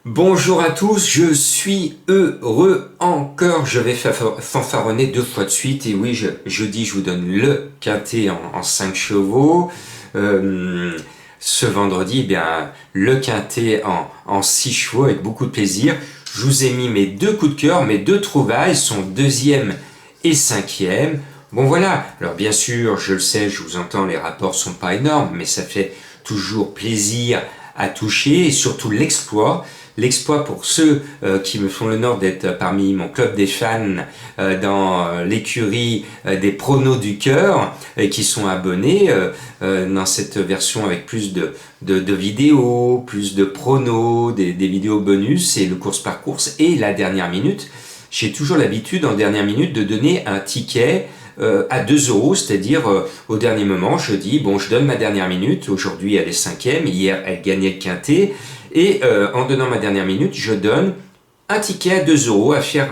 Bonjour à tous, je suis heureux encore, je vais fanfaronner 2 fois de suite, et oui, jeudi je vous donne le quintet en 5 chevaux, ce vendredi, eh bien, le quintet en 6 chevaux avec beaucoup de plaisir. Je vous ai mis mes 2 coups de cœur, mes 2 trouvailles, sont deuxième et cinquième. Bon voilà, alors bien sûr, je le sais, je vous entends, les rapports sont pas énormes, mais ça fait toujours plaisir à toucher, et surtout l'exploit. L'exploit pour ceux qui me font l'honneur d'être parmi mon club des fans dans l'écurie des pronos du cœur et qui sont abonnés dans cette version avec plus de vidéos, plus de pronos, des vidéos bonus et le course par course et la dernière minute. J'ai toujours l'habitude en dernière minute de donner un ticket à 2 euros, c'est-à-dire au dernier moment, je dis, bon, je donne ma dernière minute, aujourd'hui elle est cinquième, hier elle gagnait le quintet, et en donnant ma dernière minute, je donne un ticket à 2 euros à faire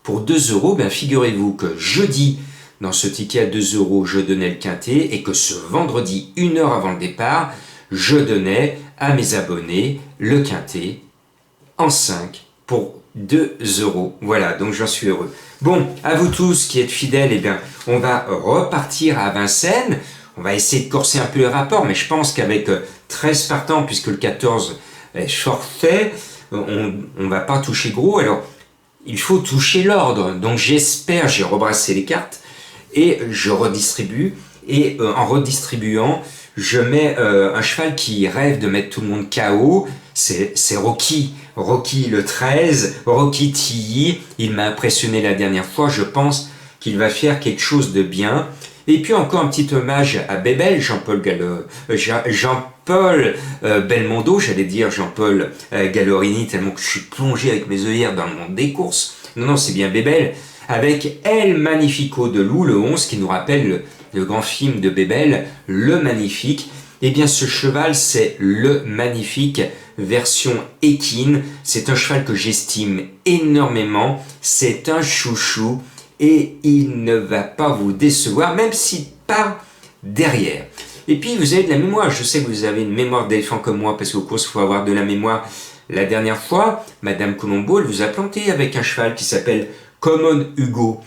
pour 2 euros. Ben, figurez-vous que jeudi, dans ce ticket à 2 euros, je donnais le quintet, et que ce vendredi, 1 heure avant le départ, je donnais à mes abonnés le quintet en 5 pour 2 euros. Voilà, donc j'en suis heureux. Bon, à vous tous qui êtes fidèles, eh bien, on va repartir à Vincennes. On va essayer de corser un peu les rapports, mais je pense qu'avec 13 partants, puisque le 14 est forfait, on va pas toucher gros. Alors, il faut toucher l'ordre. Donc j'espère, j'ai rebrassé les cartes, et je redistribue. Et en redistribuant, je mets un cheval qui rêve de mettre tout le monde KO. C'est Rocky. Rocky le 13, Rocky Tilly. Il m'a impressionné la dernière fois. Je pense qu'il va faire quelque chose de bien. Et puis encore un petit hommage à Bébel, Jean-Paul Belmondo, j'allais dire Jean-Paul Gallorini, tellement que je suis plongé avec mes œillères dans le monde des courses. Non, c'est bien Bébel, avec El Magnifico de Loup, le 11, qui nous rappelle le grand film de Bébel, Le Magnifique. Eh bien, ce cheval, c'est Le Magnifique, version équine. C'est un cheval que j'estime énormément. C'est un chouchou. Et il ne va pas vous décevoir, même s'il part derrière. Et puis, vous avez de la mémoire. Je sais que vous avez une mémoire d'éléphant comme moi, parce qu'au course, il faut avoir de la mémoire. La dernière fois, Madame Colombo, elle vous a planté avec un cheval qui s'appelle Common Hugo,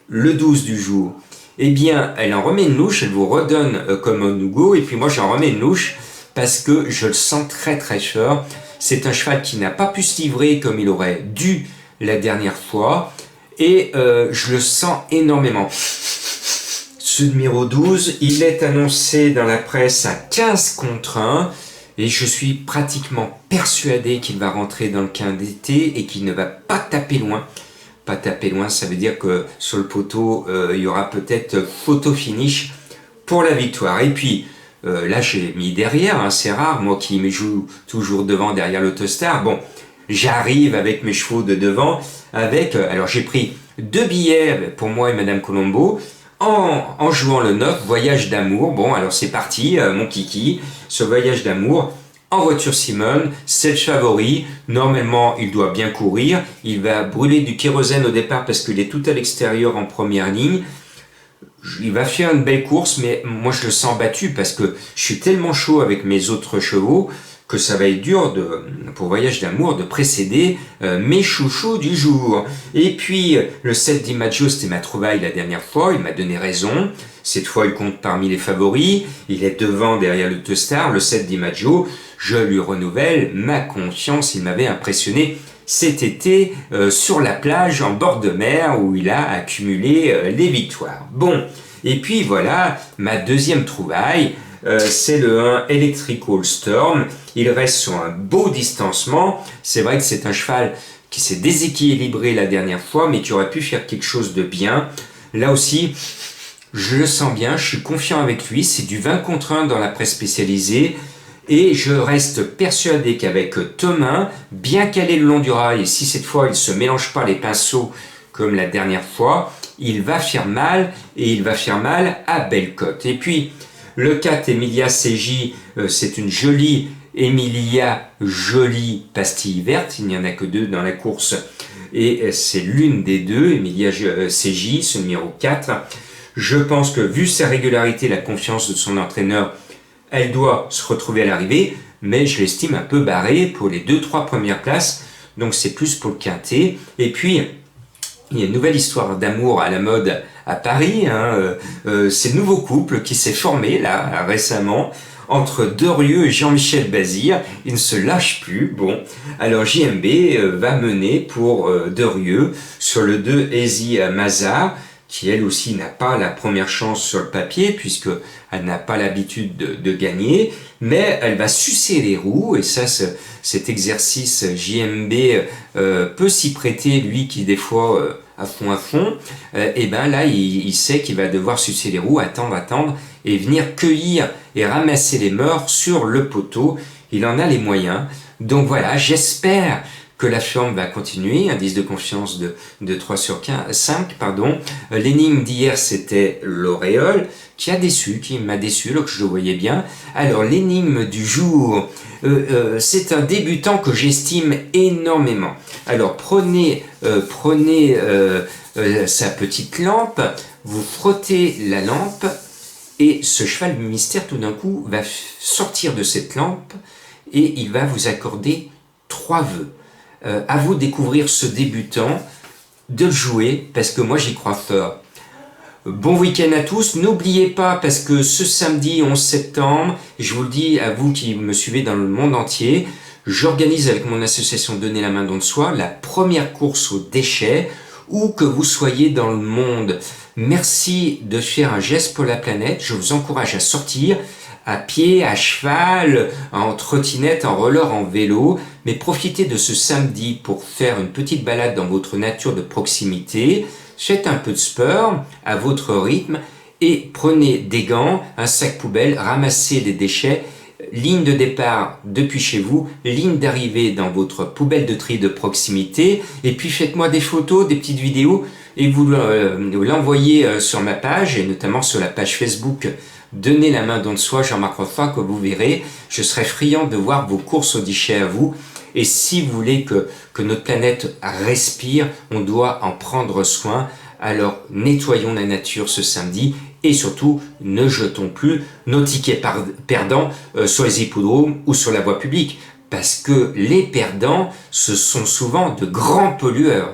le 12 du jour. Eh bien, elle en remet une louche, elle vous redonne Common Hugo, et puis moi, j'en remets une louche, parce que je le sens très très fort. C'est un cheval qui n'a pas pu se livrer comme il aurait dû la dernière fois, et je le sens énormément. Ce numéro 12, il est annoncé dans la presse à 15 contre 1, et je suis pratiquement persuadé qu'il va rentrer dans le quintet et qu'il ne va pas taper loin. Pas taper loin, ça veut dire que sur le poteau, il y aura peut-être photo finish pour la victoire. Et puis, là j'ai mis derrière, hein, c'est rare, moi qui me joue toujours devant derrière l'Autostar. Bon, j'arrive avec mes chevaux de devant, alors j'ai pris 2 billets pour moi et Madame Colombo, en jouant le 9, Voyage d'amour. Bon, alors c'est parti, mon kiki, ce Voyage d'amour, en voiture Simone, c'est le favori. Normalement, il doit bien courir. Il va brûler du kérosène au départ parce qu'il est tout à l'extérieur en première ligne. Il va faire une belle course, mais moi je le sens battu parce que je suis tellement chaud avec mes autres chevaux que ça va être dur pour Voyage d'amour de précéder mes chouchous du jour. Et puis le 7 DiMaggio, c'était ma trouvaille la dernière fois, il m'a donné raison. Cette fois, il compte parmi les favoris, il est devant derrière le Tostar, le 7 DiMaggio. Je lui renouvelle ma confiance, il m'avait impressionné cet été sur la plage en bord de mer où il a accumulé les victoires. Bon, et puis voilà, ma deuxième trouvaille, c'est le 1 Electrical Storm. Il reste sur un beau distancement. C'est vrai que c'est un cheval qui s'est déséquilibré la dernière fois, mais qui aurait pu faire quelque chose de bien. Là aussi, je le sens bien, je suis confiant avec lui. C'est du 20 contre 1 dans la presse spécialisée. Et je reste persuadé qu'avec Thomas, bien calé le long du rail, et si cette fois il ne se mélange pas les pinceaux comme la dernière fois, il va faire mal, et il va faire mal à Bellecote. Et puis, le 4 Emilia CJ, c'est une jolie Emilia jolie pastille verte, il n'y en a que 2 dans la course, et c'est l'une des 2, Emilia CJ, ce numéro 4. Je pense que vu sa régularité, la confiance de son entraîneur, elle doit se retrouver à l'arrivée. mais je l'estime un peu barré pour les 2-3 premières places, donc c'est plus pour le quintet. Et puis, il y a une nouvelle histoire d'amour à la mode à Paris, c'est le nouveau couple qui s'est formé là récemment entre Derieux et Jean-Michel Bazir. Ils ne se lâchent plus. Bon, alors JMB va mener pour Derieux sur le 2 Easy Mazar, qui elle aussi n'a pas la première chance sur le papier, puisqu'elle n'a pas l'habitude de gagner, mais elle va sucer les roues, et ça, cet exercice JMB peut s'y prêter, lui qui des fois à fond, et ben là il sait qu'il va devoir sucer les roues, attendre, et venir cueillir et ramasser les morts sur le poteau. Il en a les moyens, donc voilà, j'espère que la forme va continuer, indice de confiance de 3 sur 5. L'énigme d'hier, c'était l'auréole, qui m'a déçu, alors que je le voyais bien. Alors, l'énigme du jour, c'est un débutant que j'estime énormément. Alors, prenez sa petite lampe, vous frottez la lampe, et ce cheval mystère, tout d'un coup, va sortir de cette lampe, et il va vous accorder 3 vœux. À vous de découvrir ce débutant, de le jouer, parce que moi j'y crois fort. Bon week-end à tous, n'oubliez pas, parce que ce samedi 11 septembre, je vous le dis à vous qui me suivez dans le monde entier, j'organise avec mon association Donner la main don de soi la première course aux déchets, où que vous soyez dans le monde. Merci de faire un geste pour la planète, je vous encourage à sortir, à pied, à cheval, en trottinette, en roller, en vélo, mais profitez de ce samedi pour faire une petite balade dans votre nature de proximité, faites un peu de sport à votre rythme et prenez des gants, un sac poubelle, ramassez des déchets, ligne de départ depuis chez vous, ligne d'arrivée dans votre poubelle de tri de proximité, et puis faites-moi des photos, des petites vidéos, et vous l'envoyez sur ma page, et notamment sur la page Facebook Donnez la main don de soi, Jean-Marc Roffa, que vous verrez. Je serai friand de voir vos courses aux déchets à vous. Et si vous voulez que notre planète respire, on doit en prendre soin. Alors nettoyons la nature ce samedi et surtout ne jetons plus nos tickets perdants sur les hippodromes ou sur la voie publique. Parce que les perdants, ce sont souvent de grands pollueurs.